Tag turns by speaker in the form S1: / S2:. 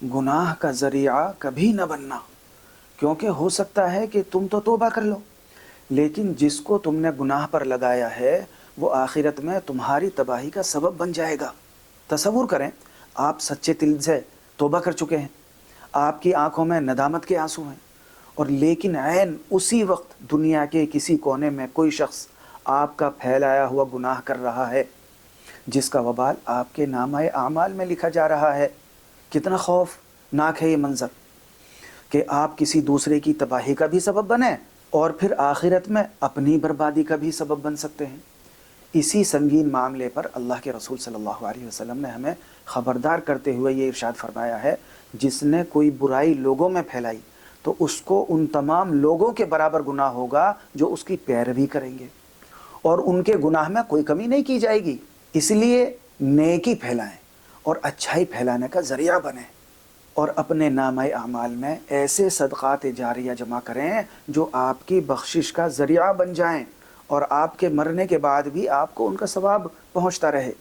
S1: گناہ کا ذریعہ کبھی نہ بننا، کیونکہ ہو سکتا ہے کہ تم تو توبہ کر لو، لیکن جس کو تم نے گناہ پر لگایا ہے وہ آخرت میں تمہاری تباہی کا سبب بن جائے گا۔ تصور کریں، آپ سچے دل سے توبہ کر چکے ہیں، آپ کی آنکھوں میں ندامت کے آنسو ہیں، اور لیکن عین اسی وقت دنیا کے کسی کونے میں کوئی شخص آپ کا پھیلایا ہوا گناہ کر رہا ہے جس کا وبال آپ کے نامہ اعمال میں لکھا جا رہا ہے۔ کتنا خوفناک ہے یہ منظر کہ آپ کسی دوسرے کی تباہی کا بھی سبب بنیں اور پھر آخرت میں اپنی بربادی کا بھی سبب بن سکتے ہیں۔ اسی سنگین معاملے پر اللہ کے رسول صلی اللہ علیہ وسلم نے ہمیں خبردار کرتے ہوئے یہ ارشاد فرمایا ہے، جس نے کوئی برائی لوگوں میں پھیلائی تو اس کو ان تمام لوگوں کے برابر گناہ ہوگا جو اس کی پیروی کریں گے، اور ان کے گناہ میں کوئی کمی نہیں کی جائے گی۔ اس لیے نیکی پھیلائیں اور اچھائی پھیلانے کا ذریعہ بنیں، اور اپنے نامہ اعمال میں ایسے صدقات جاریہ جمع کریں جو آپ کی بخشش کا ذریعہ بن جائیں اور آپ کے مرنے کے بعد بھی آپ کو ان کا ثواب پہنچتا رہے۔